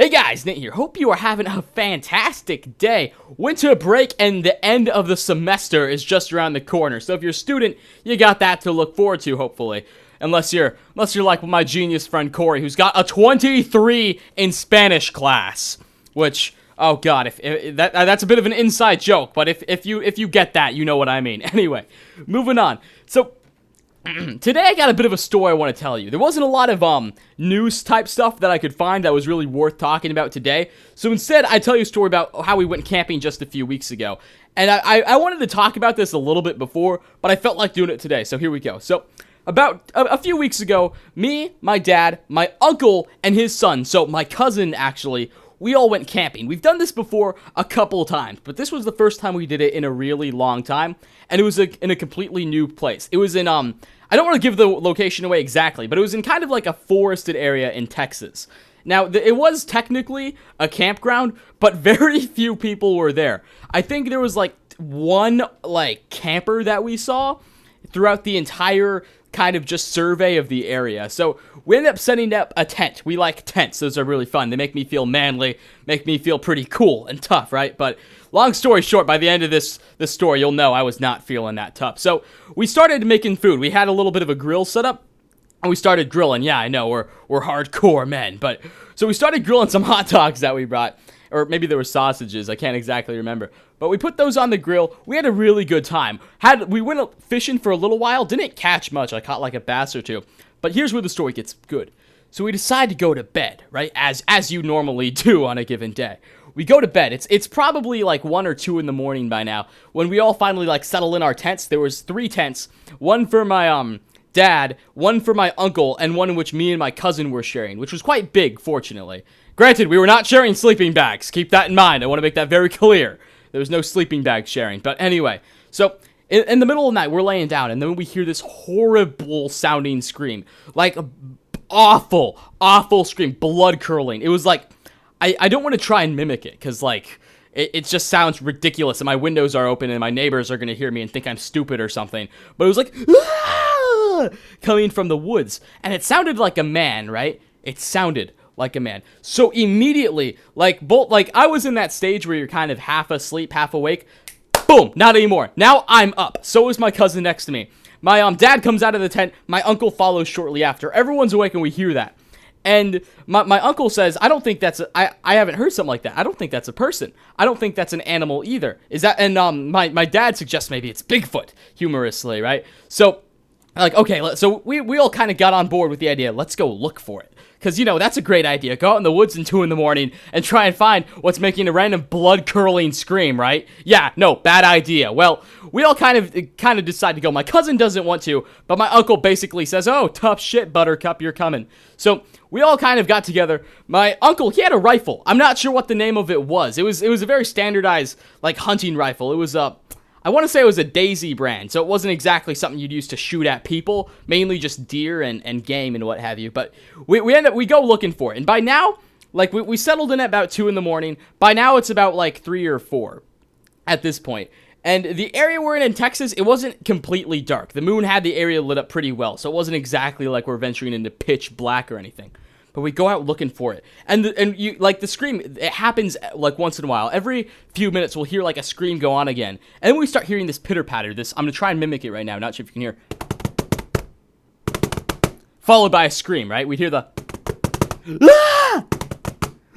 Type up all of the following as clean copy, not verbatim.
Hey guys, Nate here. Hope you are having a fantastic day. Winter break and the end of the semester is just around the corner. So if you're a student, you got that to look forward to, hopefully. Unless you're like my genius friend Corey, who's got a 23 in Spanish class. Which, oh god, if that's a bit of an inside joke, but if you get that, you know what I mean. Anyway, moving on. So today I got a bit of a story I want to tell you. There wasn't a lot of news type stuff that I could find that was really worth talking about today. So instead, I tell you a story about how we went camping just a few weeks ago. And I wanted to talk about this a little bit before, but I felt like doing it today. So here we go. So about a few weeks ago, me, my dad, my uncle, and his son, so my cousin actually, we all went camping. We've done this before a couple of times, but this was the first time we did it in a really long time, and it was in a completely new place. It was in, I don't want to give the location away exactly, but it was in kind of like a forested area in Texas. Now, it was technically a campground, but very few people were there. I think there was like one camper that we saw throughout the entire kind of just survey of the area. So we ended up setting up a tent. We like tents. Those are really fun. They make me feel manly, make me feel pretty cool and tough, right? But long story short, by the end of this story, you'll know I was not feeling that tough. So we started making food. We had a little bit of a grill set up, and we started grilling. Yeah, I know, we're hardcore men, but so we started grilling some hot dogs that we brought, or maybe there were sausages. I can't exactly remember. But we put those on the grill. We had a really good time. We went fishing for a little while. Didn't catch much. I caught like a bass or two. But here's where the story gets good. So we decide to go to bed, right? As you normally do on a given day. We go to bed. It's probably like 1 or 2 in the morning by now. When we all finally settle in our tents, there was 3 tents. One for my dad, one for my uncle, and one in which me and my cousin were sharing, which was quite big, fortunately. Granted, we were not sharing sleeping bags. Keep that in mind. I want to make that very clear. There was no sleeping bag sharing. But anyway, so in the middle of the night, we're laying down, and then we hear this horrible sounding scream. Like, awful, awful scream. Blood curdling. It was like, I don't want to try and mimic it, because, it just sounds ridiculous, and my windows are open, and my neighbors are going to hear me and think I'm stupid or something. But it was like, ah! Coming from the woods. And it sounded like a man, right? It sounded like a man. So immediately, I was in that stage where you're kind of half asleep, half awake. Boom, not anymore. Now I'm up. So is my cousin next to me. My dad comes out of the tent. My uncle follows shortly after. Everyone's awake and we hear that. And my uncle says, I don't think that's I haven't heard something like that. I don't think that's a person. I don't think that's an animal either. Is that? And my dad suggests maybe it's Bigfoot, humorously, right? So okay, so we all kind of got on board with the idea. Let's go look for it. Because, that's a great idea. Go out in the woods at 2 in the morning and try and find what's making a random blood-curdling scream, right? Yeah, no, bad idea. Well, we all kind of decide to go. My cousin doesn't want to, but my uncle basically says, oh, tough shit, Buttercup, you're coming. So we all kind of got together. My uncle, he had a rifle. I'm not sure what the name of it was. It was a very standardized, hunting rifle. It was I want to say it was a Daisy brand, so it wasn't exactly something you'd use to shoot at people, mainly just deer and game and what have you. But we go looking for it, and by now, we settled in at about 2 in the morning. By now, it's about 3 or 4 at this point. And the area we're in Texas, it wasn't completely dark. The moon had the area lit up pretty well, so it wasn't exactly like we're venturing into pitch black or anything. But we go out looking for it. And you the scream, it happens once in a while. Every few minutes we'll hear a scream go on again. And then we start hearing this pitter-patter. I'm going to try and mimic it right now. Not sure if you can hear. Followed by a scream, right? We hear the ah!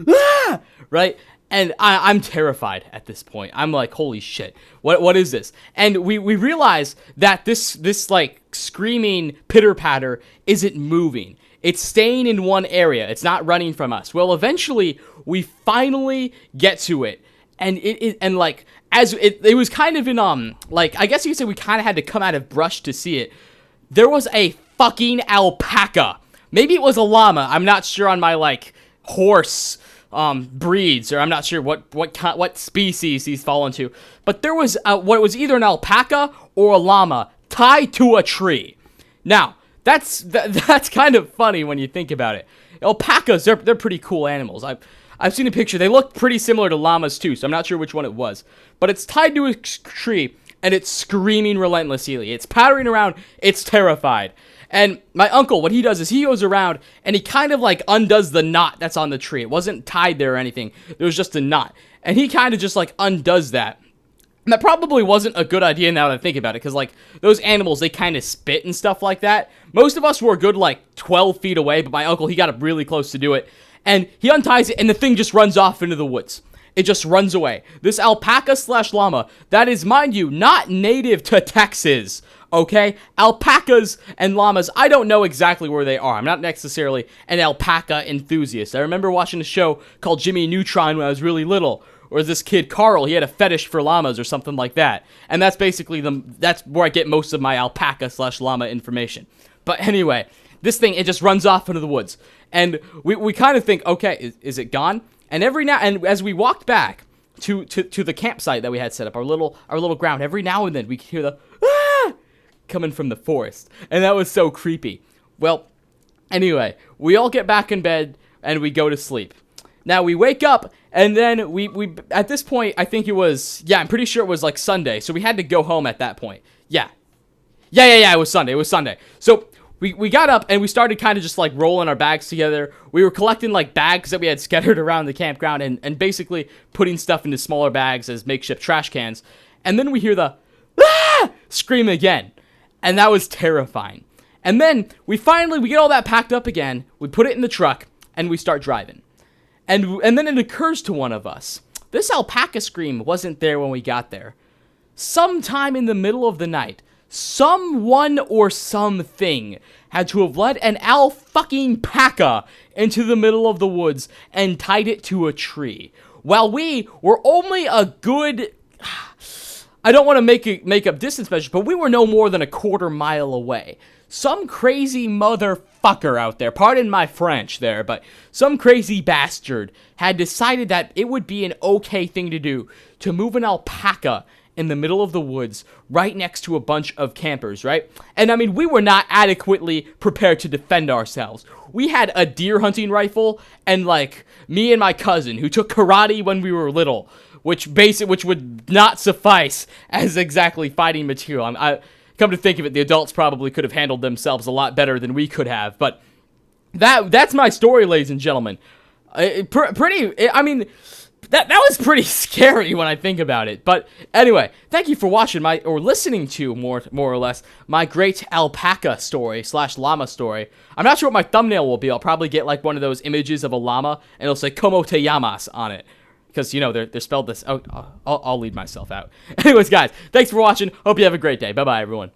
Ah! Right? And I'm terrified at this point. I'm like, holy shit. What is this? And we realize that this screaming pitter-patter isn't moving. It's staying in one area. It's not running from us. Well, eventually, we finally get to it. And it was kind of in, I guess you could say we kind of had to come out of brush to see it. There was a fucking alpaca. Maybe it was a llama. I'm not sure on my, horse, breeds, or I'm not sure what species he's fallen to. But there was, what was either an alpaca or a llama tied to a tree. Now, that's kind of funny when you think about it. Alpacas, they're pretty cool animals. I've seen a picture. They look pretty similar to llamas too, so I'm not sure which one it was. But it's tied to a tree, and it's screaming relentlessly. It's pattering around. It's terrified. And my uncle, what he does is he goes around and he kind of like undoes the knot that's on the tree. It wasn't tied there or anything. There was just a knot. And he kind of just like undoes that. And that probably wasn't a good idea now that I think about it, because like those animals, they kind of spit and stuff like that. Most of us were a good like 12 feet away, but my uncle, he got up really close to do it. And he unties it and the thing just runs off into the woods. It just runs away. This alpaca slash llama, that is, mind you, not native to Texas. Okay, alpacas and llamas, I don't know exactly where they are. I'm not necessarily an alpaca enthusiast. I remember watching a show called Jimmy Neutron when I was really little. Or this kid Carl, he had a fetish for llamas or something like that. And that's basically that's where I get most of my alpaca slash llama information. But anyway, this thing, it just runs off into the woods. And we kind of think, okay, is it gone? And as we walked back to the campsite that we had set up, our little ground, every now and then we could hear the coming from the forest, and that was so creepy. Well, anyway, we all get back in bed and we go to sleep. Now we wake up, and then we at this point, I think it was, I'm pretty sure it was like Sunday, so we had to go home at that point. Yeah, it was Sunday. So we got up and we started kind of just like rolling our bags together. We were collecting like bags that we had scattered around the campground and basically putting stuff into smaller bags as makeshift trash cans. And then we hear the scream again. And that was terrifying. And then we get all that packed up again. We put it in the truck and we start driving. And then it occurs to one of us, this alpaca scream wasn't there when we got there. Sometime in the middle of the night, someone or something had to have led an alpaca into the middle of the woods and tied it to a tree. While we were only a good, I don't want to make up distance measures, but we were no more than a quarter mile away. Some crazy motherfucker out there, pardon my French there, but some crazy bastard had decided that it would be an okay thing to do to move an alpaca in the middle of the woods right next to a bunch of campers, right? And I mean, we were not adequately prepared to defend ourselves. We had a deer hunting rifle, and like me and my cousin who took karate when we were little, which would not suffice as exactly fighting material. I come to think of it, the adults probably could have handled themselves a lot better than we could have. But that's my story, ladies and gentlemen. That was pretty scary when I think about it. But anyway, thank you for watching listening to more or less my great alpaca story / llama story. I'm not sure what my thumbnail will be. I'll probably get like one of those images of a llama and it'll say "Como te llamas" on it. Because, you know, they're spelled this. Oh, I'll lead myself out. Anyways, guys, thanks for watching. Hope you have a great day. Bye-bye, everyone.